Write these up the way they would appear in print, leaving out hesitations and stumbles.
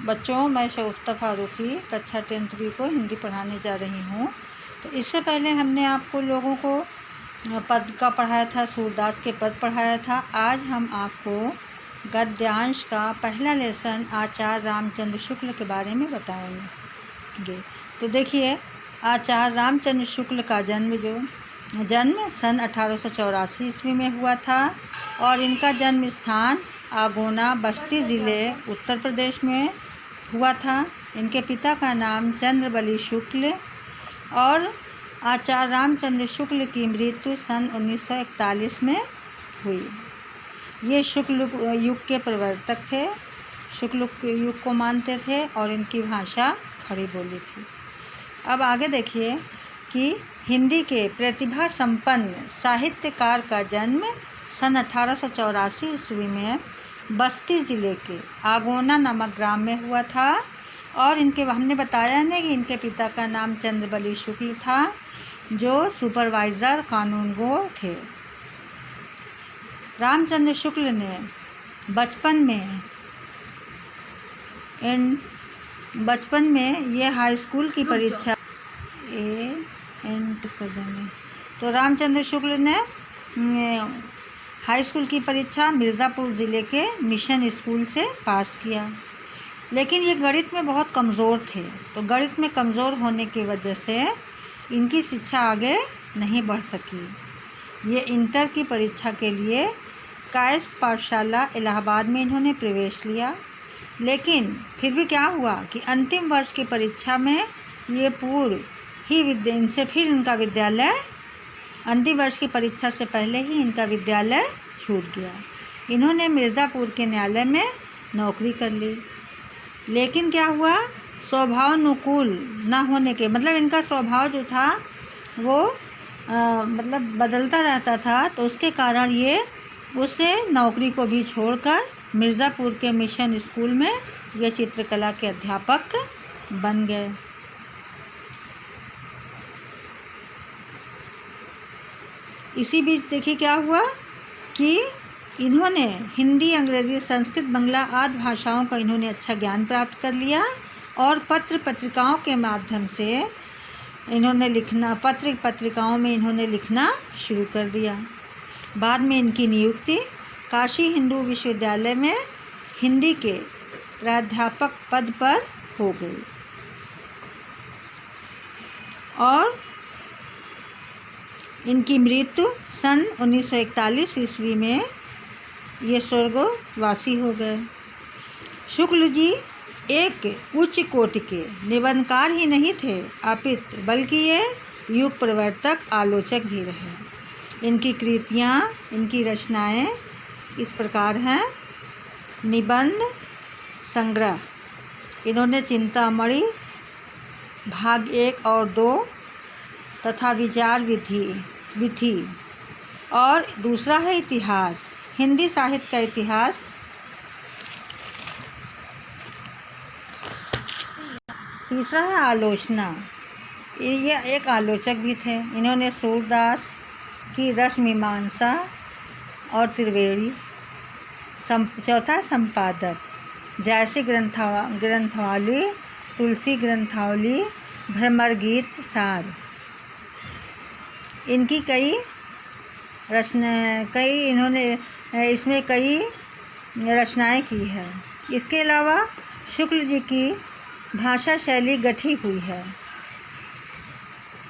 बच्चों, मैं शगुफ्ता फारूकी कक्षा 10th बी को हिंदी पढ़ाने जा रही हूँ। तो इससे पहले हमने आपको लोगों को पद का पढ़ाया था, सूरदास के पद पढ़ाया था। आज हम आपको गद्यांश का पहला लेसन आचार्य रामचंद्र शुक्ल के बारे में बताएंगे। तो देखिए, आचार्य रामचंद्र शुक्ल का जन्म सन 1884 ईस्वी में हुआ था और इनका जन्म स्थान आगोना, बस्ती ज़िले, उत्तर प्रदेश में हुआ था। इनके पिता का नाम चंद्रबली शुक्ल और आचार्य रामचंद्र शुक्ल की मृत्यु सन 1941 में हुई। ये शुक्ल युग के प्रवर्तक थे, शुक्ल युग को मानते थे और इनकी भाषा खड़ी बोली थी। अब आगे देखिए कि हिंदी के प्रतिभा संपन्न साहित्यकार का जन्म सन 1884 ईस्वी में बस्ती ज़िले के आगोना नामक ग्राम में हुआ था और हमने बताया ना कि इनके पिता का नाम चंद्रबली शुक्ल था, जो सुपरवाइज़र कानूनगो थे। रामचंद्र शुक्ल ने बचपन में ये हाई स्कूल की परीक्षा तो रामचंद्र शुक्ल ने हाई स्कूल की परीक्षा मिर्ज़ापुर ज़िले के मिशन स्कूल से पास किया, लेकिन ये गणित में बहुत कमज़ोर थे। तो गणित में कमज़ोर होने की वजह से इनकी शिक्षा आगे नहीं बढ़ सकी। ये इंटर की परीक्षा के लिए कायस्थ पाठशाला इलाहाबाद में इन्होंने प्रवेश लिया, लेकिन फिर भी क्या हुआ कि अंतिम वर्ष की परीक्षा में ये इनका विद्यालय अंतिम वर्ष की परीक्षा से पहले ही इनका विद्यालय छूट गया। इन्होंने मिर्ज़ापुर के न्यायालय में नौकरी कर ली, लेकिन क्या हुआ, स्वभावानुकूल न होने के इनका स्वभाव जो था वो बदलता रहता था, तो उसके कारण ये उसे नौकरी को भी छोड़कर मिर्ज़ापुर के मिशन स्कूल में ये चित्रकला के अध्यापक बन गए। इसी बीच देखिए क्या हुआ कि इन्होंने हिंदी, अंग्रेज़ी, संस्कृत, बांग्ला आदि भाषाओं का इन्होंने अच्छा ज्ञान प्राप्त कर लिया और पत्रिकाओं के माध्यम से पत्रिकाओं में इन्होंने लिखना शुरू कर दिया। बाद में इनकी नियुक्ति काशी हिंदू विश्वविद्यालय में हिंदी के प्राध्यापक पद पर हो गई और इनकी मृत्यु सन 1941 ईस्वी में ये स्वर्गवासी हो गए। शुक्ल जी एक उच्च कोटि के निबंधकार ही नहीं थे, अपितु बल्कि ये युग प्रवर्तक, आलोचक भी रहे। इनकी कृतियाँ, इनकी रचनाएं इस प्रकार हैं। निबंध संग्रह, इन्होंने चिंतामणि भाग 1 और 2 तथा विचार विधि और दूसरा है इतिहास, हिंदी साहित्य का इतिहास। तीसरा है आलोचना, ये एक आलोचक भी थे। इन्होंने सूरदास की रसमीमांसा और त्रिवेणी। चौथा संपादक, जैसे ग्रंथावली, तुलसी ग्रंथावली, भ्रमर गीत सार। इनकी इन्होंने इसमें कई रचनाएं की है। इसके अलावा शुक्ल जी की भाषा शैली गठी हुई है,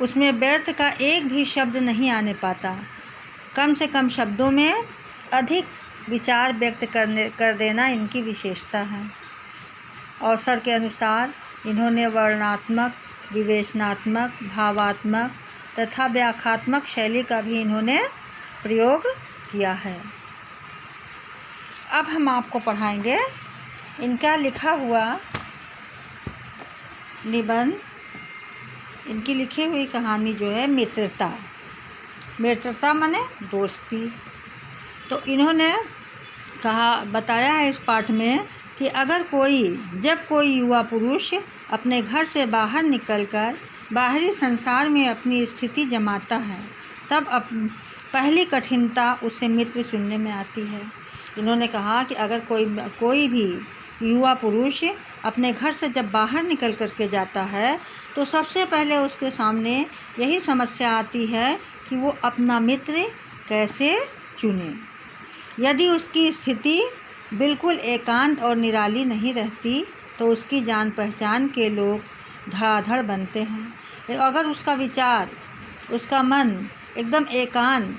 उसमें व्यर्थ का एक भी शब्द नहीं आने पाता। कम से कम शब्दों में अधिक विचार व्यक्त कर देना इनकी विशेषता है। अवसर के अनुसार इन्होंने वर्णनात्मक, विवेचनात्मक, भावात्मक तथा व्याख्यात्मक शैली का भी इन्होंने प्रयोग किया है। अब हम आपको पढ़ाएंगे इनका लिखा हुआ निबंध, इनकी लिखी हुई कहानी जो है मित्रता माने दोस्ती। तो इन्होंने बताया है इस पाठ में कि जब कोई युवा पुरुष अपने घर से बाहर निकलकर बाहरी संसार में अपनी स्थिति जमाता है, तब पहली कठिनता उसे मित्र चुनने में आती है। इन्होंने कहा कि अगर कोई भी युवा पुरुष अपने घर से जब बाहर निकल कर के जाता है तो सबसे पहले उसके सामने यही समस्या आती है कि वो अपना मित्र कैसे चुने। यदि उसकी स्थिति बिल्कुल एकांत और निराली नहीं रहती तो उसकी जान पहचान के लोग धड़ाधड़ बनते हैं। अगर उसका विचार, उसका मन एकदम एकांत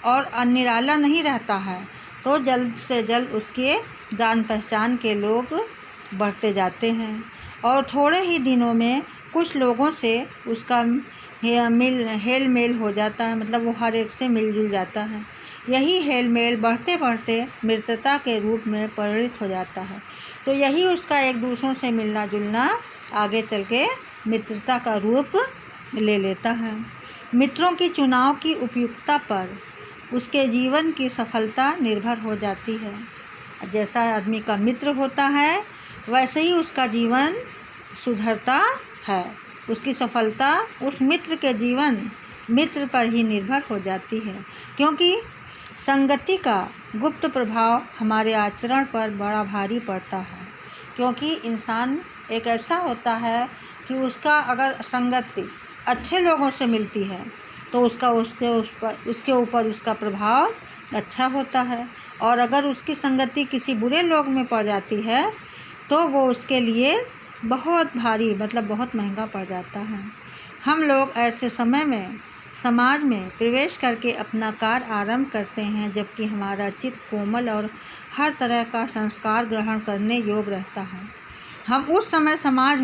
और निराला नहीं रहता है तो जल्द से जल्द उसके जान पहचान के लोग बढ़ते जाते हैं और थोड़े ही दिनों में कुछ लोगों से उसका हेल मेल हो जाता है, मतलब वो हर एक से मिलजुल जाता है। यही हेल मेल बढ़ते बढ़ते मित्रता के रूप में परिणित हो जाता है। तो यही उसका एक दूसरों से मिलना जुलना आगे चल के मित्रता का रूप ले लेता है। मित्रों की चुनाव की उपयुक्तता पर उसके जीवन की सफलता निर्भर हो जाती है। जैसा आदमी का मित्र होता है वैसे ही उसका जीवन सुधरता है। उसकी सफलता उस मित्र के मित्र पर ही निर्भर हो जाती है, क्योंकि संगति का गुप्त प्रभाव हमारे आचरण पर बड़ा भारी पड़ता है। क्योंकि इंसान एक ऐसा होता है कि उसका अगर संगति अच्छे लोगों से मिलती है तो उसके ऊपर उसका प्रभाव अच्छा होता है, और अगर उसकी संगति किसी बुरे लोग में पड़ जाती है तो वो उसके लिए बहुत भारी, मतलब बहुत महंगा पड़ जाता है। हम लोग ऐसे समय में समाज में प्रवेश करके अपना कार्य आरंभ करते हैं जबकि हमारा चित्त कोमल और हर तरह का संस्कार ग्रहण करने योग्य रहता है। हम उस समय समाज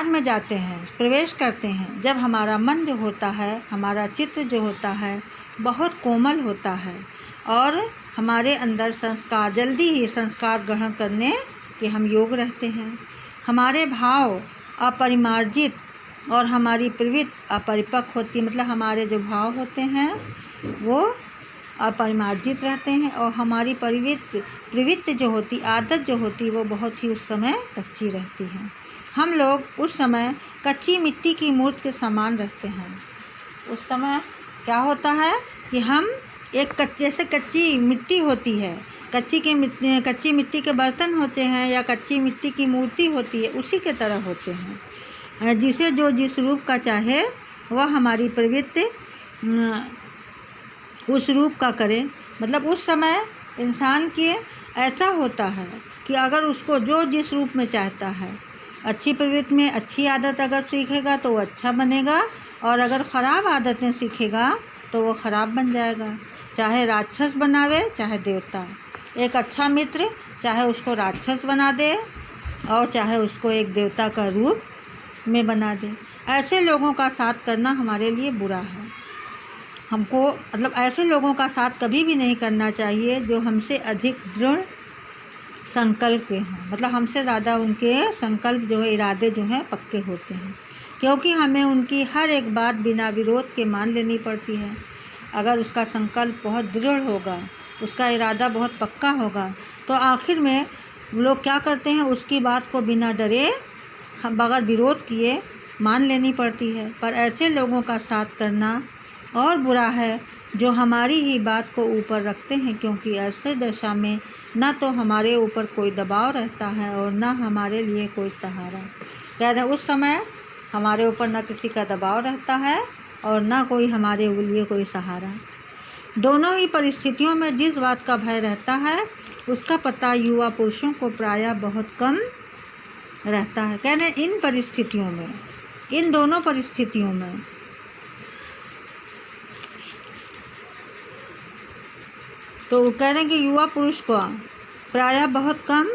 में जाते हैं, प्रवेश करते हैं जब हमारा मन जो होता है, हमारा चित्त जो होता है बहुत कोमल होता है और हमारे अंदर जल्दी ही संस्कार ग्रहण करने के हम योग्य रहते हैं। हमारे भाव अपरिमार्जित और हमारी प्रवृत्ति अपरिपक्व होती है, मतलब हमारे जो भाव होते हैं वो अपरिमार्जित रहते हैं और हमारी प्रवृत्ति जो होती, आदत जो होती, वो बहुत ही उस समय कच्ची रहती है। हम लोग उस समय कच्ची मिट्टी की मूर्त के समान रहते हैं। उस समय क्या होता है कि हम जैसे कच्ची मिट्टी होती है, कच्ची मिट्टी के बर्तन होते हैं या कच्ची मिट्टी की मूर्ति होती है, उसी के तरह होते हैं। जिसे जो जिस रूप का चाहे वह हमारी प्रवृत्ति उस रूप का करे। मतलब उस समय इंसान के ऐसा होता है कि अगर उसको जो जिस रूप में चाहता है, अच्छी प्रवृत्ति में अच्छी आदत अगर सीखेगा तो वो अच्छा बनेगा, और अगर ख़राब आदतें सीखेगा तो वो ख़राब बन जाएगा। चाहे राक्षस बनावे चाहे देवता, एक अच्छा मित्र चाहे उसको राक्षस बना दे और चाहे उसको एक देवता का रूप में बना दे। ऐसे लोगों का साथ करना हमारे लिए बुरा है। हमको मतलब ऐसे लोगों का साथ कभी भी नहीं करना चाहिए जो हमसे अधिक दृढ़ संकल्प के हों, मतलब हमसे ज़्यादा उनके संकल्प जो है, इरादे जो हैं पक्के होते हैं, क्योंकि हमें उनकी हर एक बात बिना विरोध के मान लेनी पड़ती है। अगर उसका संकल्प बहुत दृढ़ होगा, उसका इरादा बहुत पक्का होगा, तो आखिर में लोग क्या करते हैं, उसकी बात को बिना डरे बगैर विरोध किए मान लेनी पड़ती है। पर ऐसे लोगों का साथ करना और बुरा है जो हमारी ही बात को ऊपर रखते हैं, क्योंकि ऐसे दशा में न तो हमारे ऊपर कोई दबाव रहता है और न हमारे लिए कोई सहारा। कह रहे उस समय हमारे ऊपर न किसी का दबाव रहता है और न कोई हमारे लिए कोई सहारा। दोनों ही परिस्थितियों में जिस बात का भय रहता है उसका पता युवा पुरुषों को प्रायः बहुत कम रहता है। कह रहे इन परिस्थितियों में, इन दोनों परिस्थितियों में तो कह रहे हैं कि युवा पुरुष को प्रायः बहुत कम,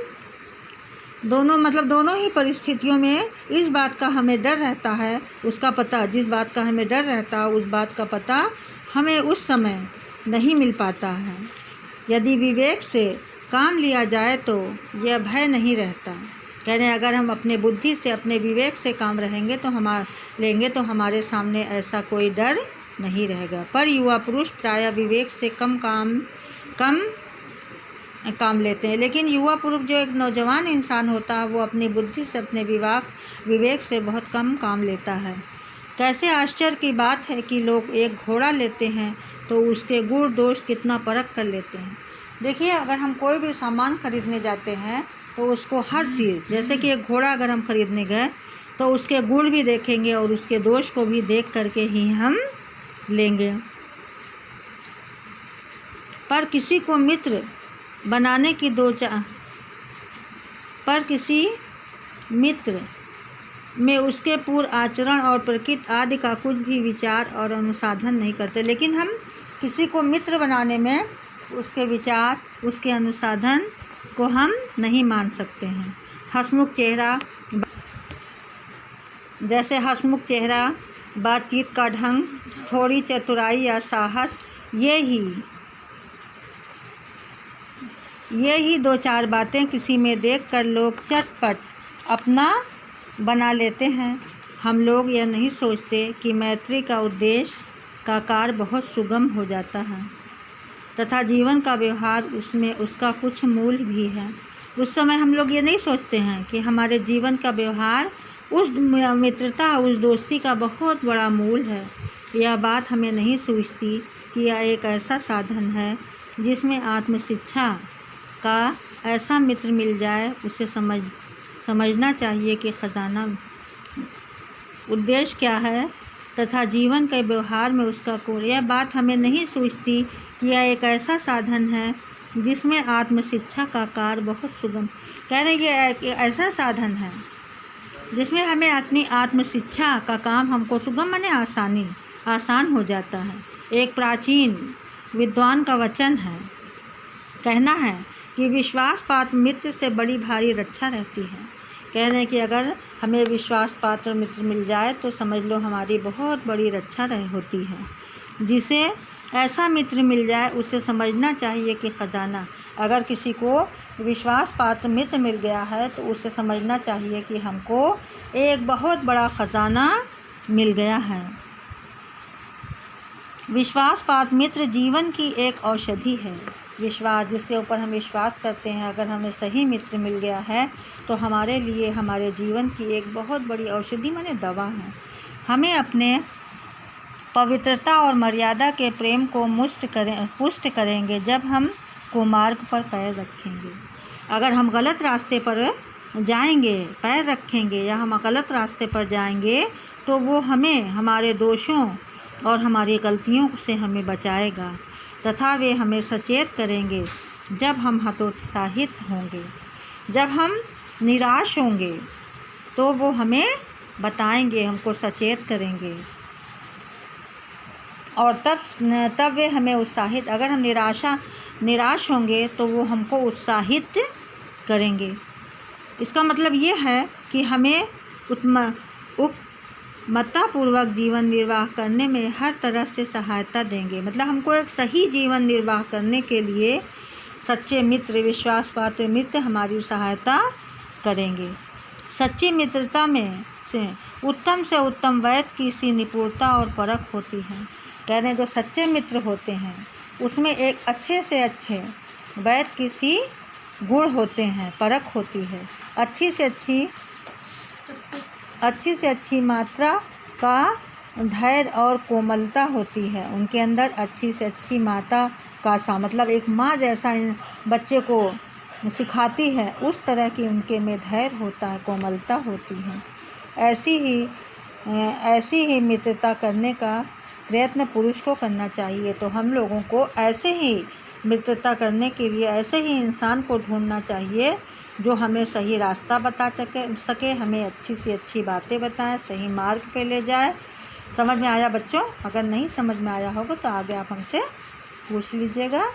दोनों ही परिस्थितियों में इस बात का हमें डर रहता है, उसका पता, जिस बात का हमें डर रहता है उस बात का पता हमें उस समय नहीं मिल पाता है। यदि विवेक से काम लिया जाए तो यह भय नहीं रहता। कह रहे हैं अगर हम अपने बुद्धि से, अपने विवेक से काम लेंगे तो हमारे सामने ऐसा कोई डर नहीं रहेगा। पर युवा पुरुष प्रायः विवेक से कम काम लेते हैं, लेकिन युवा पुरुष जो एक नौजवान इंसान होता है वो अपनी बुद्धि से, अपने विवेक से बहुत कम काम लेता है। कैसे आश्चर्य की बात है कि लोग एक घोड़ा लेते हैं तो उसके गुण दोष कितना परख कर लेते हैं। देखिए, अगर हम कोई भी सामान खरीदने जाते हैं तो उसको हर चीज़, जैसे कि एक घोड़ा अगर हम खरीदने गए तो उसके गुण भी देखेंगे और उसके दोष को भी देख करके ही हम लेंगे। पर किसी को मित्र बनाने की पर किसी मित्र में उसके पूर्व आचरण और प्रकृति आदि का कुछ भी विचार और अनुसाधन नहीं करते। लेकिन हम किसी को मित्र बनाने में उसके विचार, उसके अनुसाधन को हम नहीं मान सकते हैं। हंसमुख चेहरा, जैसे हंसमुख चेहरा, बातचीत का ढंग, थोड़ी चतुराई या साहस, ये ही दो चार बातें किसी में देखकर लोग चटपट अपना बना लेते हैं। हम लोग यह नहीं सोचते कि मैत्री का उद्देश्य का कार्य बहुत सुगम हो जाता है तथा जीवन का व्यवहार उसमें उसका कुछ मूल भी है। उस समय हम लोग ये नहीं सोचते हैं कि हमारे जीवन का व्यवहार उस मित्रता, उस दोस्ती का बहुत बड़ा मूल है। यह बात हमें नहीं सूझती कि यह एक ऐसा साधन है जिसमें आत्मशिक्षा का ऐसा मित्र मिल जाए। उसे समझना चाहिए कि खजाना उद्देश्य क्या है तथा जीवन के व्यवहार में उसका कोण। यह बात हमें नहीं सूझती कि यह एक ऐसा साधन है जिसमें आत्मशिक्षा का कार्य बहुत सुगम। कह रहे ये एक ऐसा साधन है जिसमें हमें अपनी आत्मशिक्षा का काम हमको सुगम माने आसान हो जाता है। एक प्राचीन विद्वान का वचन है, कहना है कि विश्वास पात्र मित्र से बड़ी भारी रक्षा रहती है। कह रहे हैं कि अगर हमें विश्वास पात्र मित्र मिल जाए तो समझ लो हमारी बहुत बड़ी रक्षा होती है। जिसे ऐसा मित्र मिल जाए उसे समझना चाहिए कि खजाना, अगर किसी को विश्वास पात्र मित्र मिल गया है तो उसे समझना चाहिए कि हमको एक बहुत बड़ा खजाना मिल गया है। विश्वास पात्र मित्र जीवन की एक औषधि है। विश्वास, जिसके ऊपर हम विश्वास करते हैं, अगर हमें सही मित्र मिल गया है तो हमारे लिए हमारे जीवन की एक बहुत बड़ी औषधि माने दवा है। हमें अपने पवित्रता और मर्यादा के प्रेम को पुष्ट करेंगे जब हम कुमार्ग पर पैर रखेंगे। अगर हम गलत रास्ते पर जाएंगे, पैर रखेंगे या हम गलत रास्ते पर जाएंगे तो वो हमें हमारे दोषों और हमारी गलतियों से हमें बचाएगा तथा वे हमें सचेत करेंगे जब हम हतोत्साहित होंगे। जब हम निराश होंगे तो वो हमें बताएंगे, हमको सचेत करेंगे और तब वे हमें उत्साहित, अगर हम निराश होंगे तो वो हमको उत्साहित करेंगे। इसका मतलब ये है कि हमें उपमत्तापूर्वक जीवन निर्वाह करने में हर तरह से सहायता देंगे। मतलब हमको एक सही जीवन निर्वाह करने के लिए सच्चे मित्र, विश्वासपात्र मित्र हमारी सहायता करेंगे। सच्ची मित्रता में से उत्तम वैद की सी निपुणता और परख होती है। कह रहे हैं जो सच्चे मित्र होते हैं उसमें एक अच्छे से अच्छे वैद की सी गुण होते हैं, परख होती है। अच्छी से अच्छी मात्रा का धैर्य और कोमलता होती है उनके अंदर। अच्छी से अच्छी माता का मतलब एक माँ जैसा बच्चे को सिखाती है उस तरह की उनके में धैर्य होता है, कोमलता होती है। ऐसी ही मित्रता करने का प्रयत्न पुरुष को करना चाहिए। तो हम लोगों को ऐसे ही मित्रता करने के लिए ऐसे ही इंसान को ढूंढना चाहिए जो हमें सही रास्ता बता सके, हमें अच्छी से अच्छी बातें बताएं, सही मार्ग पे ले जाए। समझ में आया बच्चों? अगर नहीं समझ में आया होगा तो आगे आप हमसे पूछ लीजिएगा।